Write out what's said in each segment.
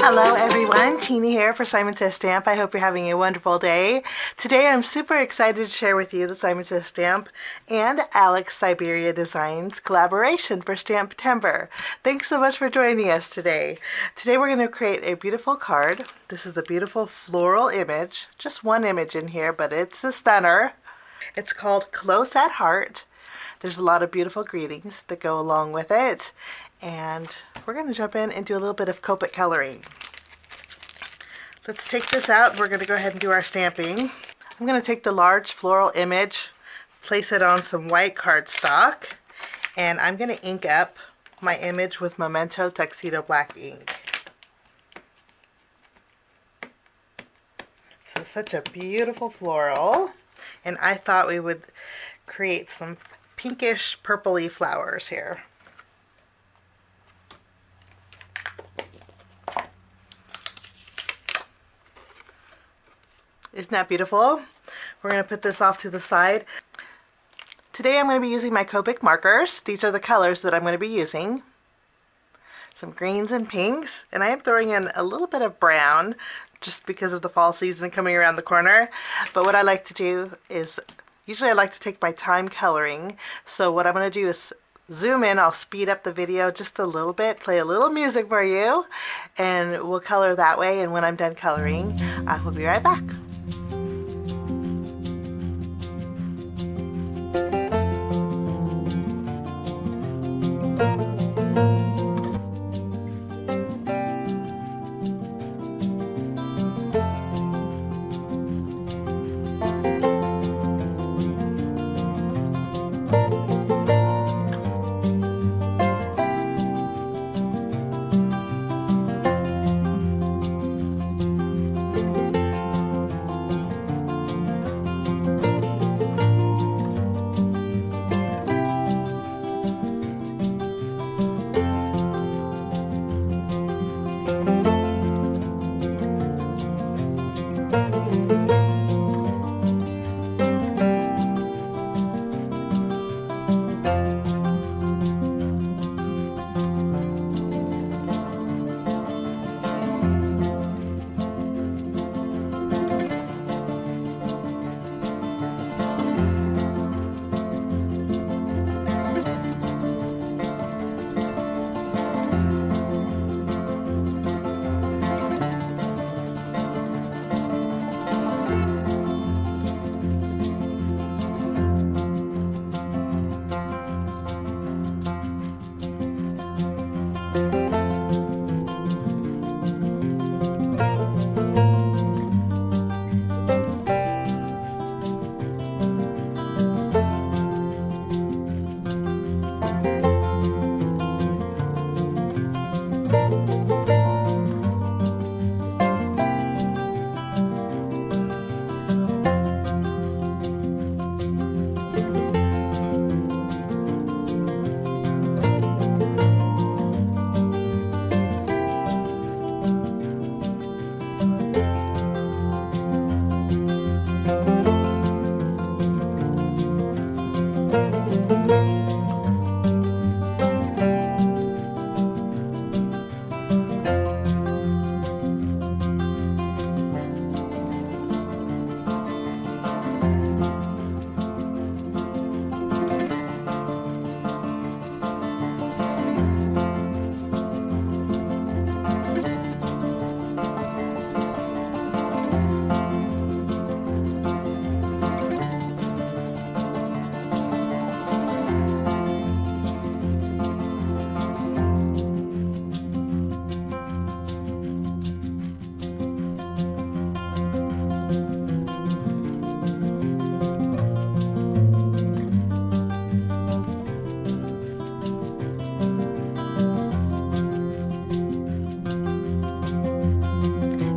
Hello everyone, Teeny here for Simon Says Stamp. I hope you're having a wonderful day. Today I'm super excited to share with you the Simon Says Stamp and Alex Syberia Designs collaboration for STAMPtember. Thanks so much for joining us today. Today we're going to create a beautiful card. This is a beautiful floral image. Just one image in here, but it's a stunner. It's called Close at Heart. There's a lot of beautiful greetings that go along with it. And we're going to jump in and do a little bit of Copic coloring. Let's take this out. We're going to go ahead and do our stamping. I'm going to take the large floral image, place it on some white cardstock, and I'm going to ink up my image with Memento Tuxedo Black ink. So such a beautiful floral, and I thought we would create some pinkish purpley flowers here. Isn't that beautiful? We're going to put this off to the side. Today I'm going to be using my Copic markers. These are the colors that I'm going to be using. Some greens and pinks, and I am throwing in a little bit of brown just because of the fall season coming around the corner. But what I like to do is, usually I like to take my time coloring. So what I'm going to do is zoom in. I'll speed up the video just a little bit, play a little music for you, and we'll color that way. And when I'm done coloring, I will be right back.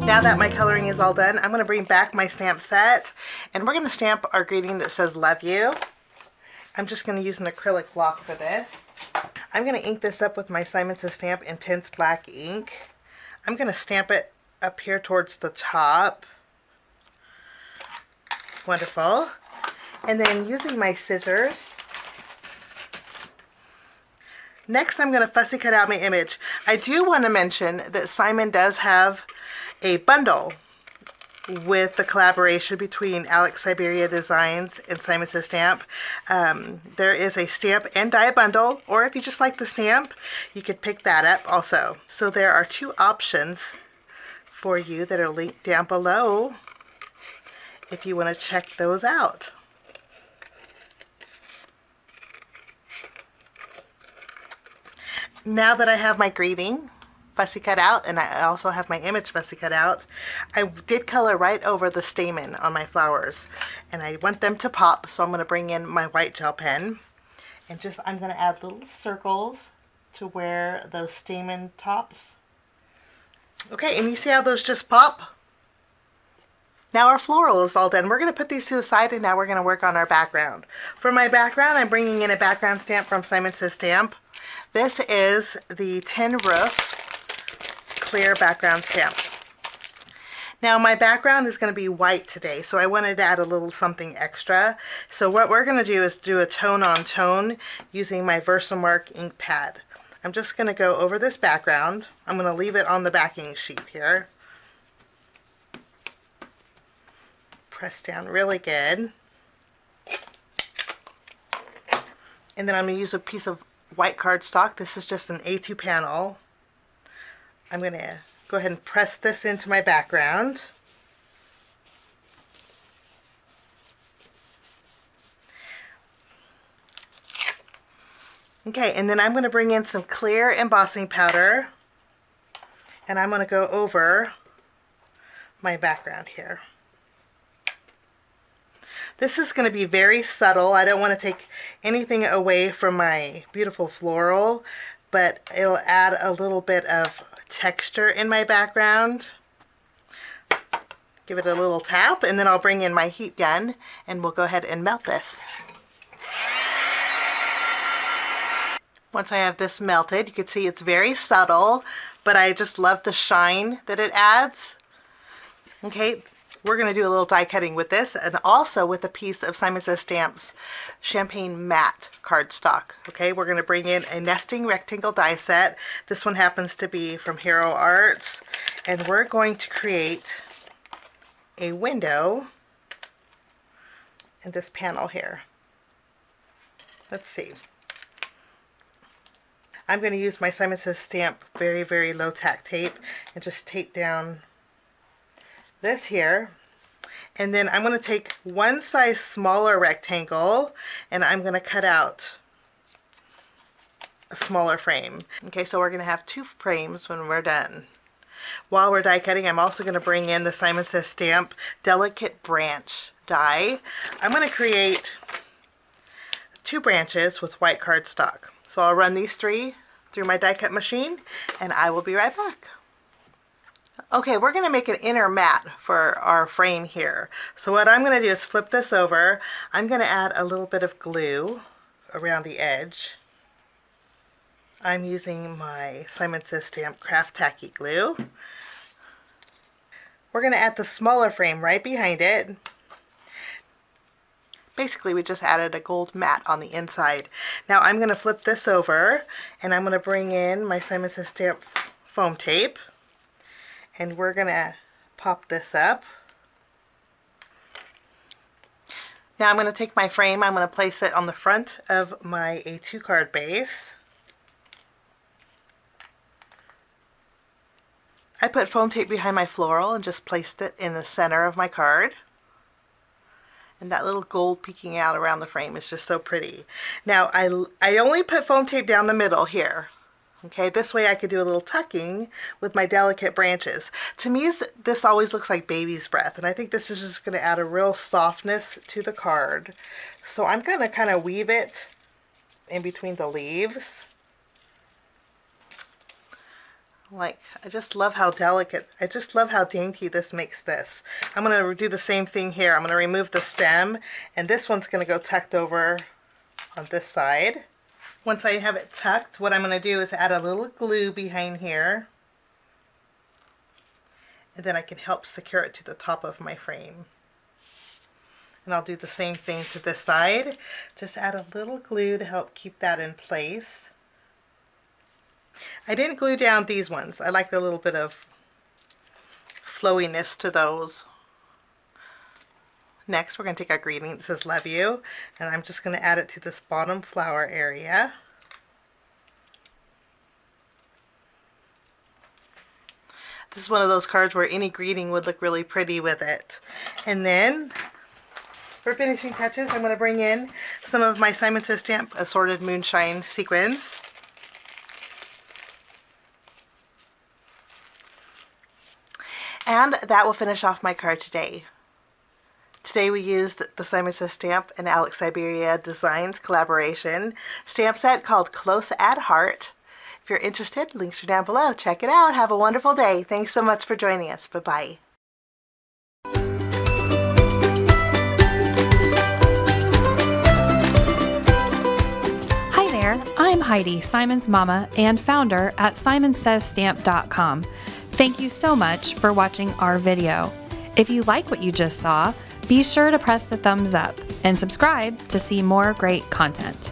Now that my coloring is all done, I'm going to bring back my stamp set, and we're going to stamp our greeting that says love you. I'm just going to use an acrylic block for this. I'm going to ink this up with my Simon Says Stamp Intense Black ink. I'm going to stamp it up here towards the top. Wonderful. And then using my scissors, Next, I'm going to fussy cut out my image. I do want to mention that Simon does have a bundle with the collaboration between Alex Syberia Designs and Simon Says Stamp. There is a stamp and die bundle, or if you just like the stamp, you could pick that up also. So there are two options for you that are linked down below if you want to check those out. Now that I have my greeting fussy cut out, and I also have my image fussy cut out, I did color right over the stamen on my flowers, and I want them to pop, so I'm going to bring in my white gel pen, and I'm going to add little circles to where those stamen tops. Okay, and you see how those just pop? Now our floral is all done. We're going to put these to the side, and now we're going to work on our background. For my background, I'm bringing in a background stamp from Simon Says Stamp. This is the Tin Roof clear background stamp. Now my background is going to be white today, so I wanted to add a little something extra. So what we're going to do is do a tone on tone using my Versamark ink pad. I'm just going to go over this background. I'm going to leave it on the backing sheet here. Press down really good. And then I'm going to use a piece of white cardstock. This is just an A2 panel. I'm going to go ahead and press this into my background. Okay, and then I'm going to bring in some clear embossing powder, and I'm going to go over my background here. This is going to be very subtle. I don't want to take anything away from my beautiful floral, but it'll add a little bit of texture in my background. Give it a little tap, and then I'll bring in my heat gun, and we'll go ahead and melt this. Once I have this melted, you can see it's very subtle, but I just love the shine that it adds. Okay. We're going to do a little die cutting with this, and also with a piece of Simon Says Stamp's Champagne Matte cardstock. Okay, we're going to bring in a nesting rectangle die set. This one happens to be from Hero Arts, and we're going to create a window in this panel here. Let's see. I'm going to use my Simon Says Stamp very, very low tack tape and just tape down this here, and then I'm going to take one size smaller rectangle, and I'm going to cut out a smaller frame. Okay, so we're going to have two frames when we're done. While we're die cutting, I'm also going to bring in the Simon Says Stamp Delicate Branch die. I'm going to create two branches with white cardstock. So I'll run these three through my die cut machine, and I will be right back. Okay, we're going to make an inner mat for our frame here. So what I'm going to do is flip this over. I'm going to add a little bit of glue around the edge. I'm using my Simon Says Stamp Craft Tacky glue. We're going to add the smaller frame right behind it. Basically, we just added a gold mat on the inside. Now I'm going to flip this over, and I'm going to bring in my Simon Says Stamp foam tape. And we're going to pop this up. Now I'm going to take my frame, I'm going to place it on the front of my A2 card base. I put foam tape behind my floral and just placed it in the center of my card. And that little gold peeking out around the frame is just so pretty. Now I only put foam tape down the middle here. Okay, this way I could do a little tucking with my delicate branches. To me, this always looks like baby's breath, and I think this is just going to add a real softness to the card. So I'm going to kind of weave it in between the leaves. Like, I just love how delicate, I just love how dainty this makes this. I'm going to do the same thing here. I'm going to remove the stem, and this one's going to go tucked over on this side. Once I have it tucked, what I'm going to do is add a little glue behind here, and then I can help secure it to the top of my frame. And I'll do the same thing to this side. Just add a little glue to help keep that in place. I didn't glue down these ones. I like the little bit of flowiness to those. Next, we're going to take our greeting that says love you, and I'm just going to add it to this bottom flower area. This is one of those cards where any greeting would look really pretty with it. And then, for finishing touches, I'm going to bring in some of my Simon Says Stamp Assorted Moonshine sequins. And that will finish off my card today. Today we used the Simon Says Stamp and Syberia Designs collaboration stamp set called Close at Heart. If you're interested, links are down below. Check it out. Have a wonderful day. Thanks so much for joining us. Bye-bye. Hi there, I'm Heidi, Simon's mama and founder at SimonsSaysStamp.com. Thank you so much for watching our video. If you like what you just saw, be sure to press the thumbs up and subscribe to see more great content.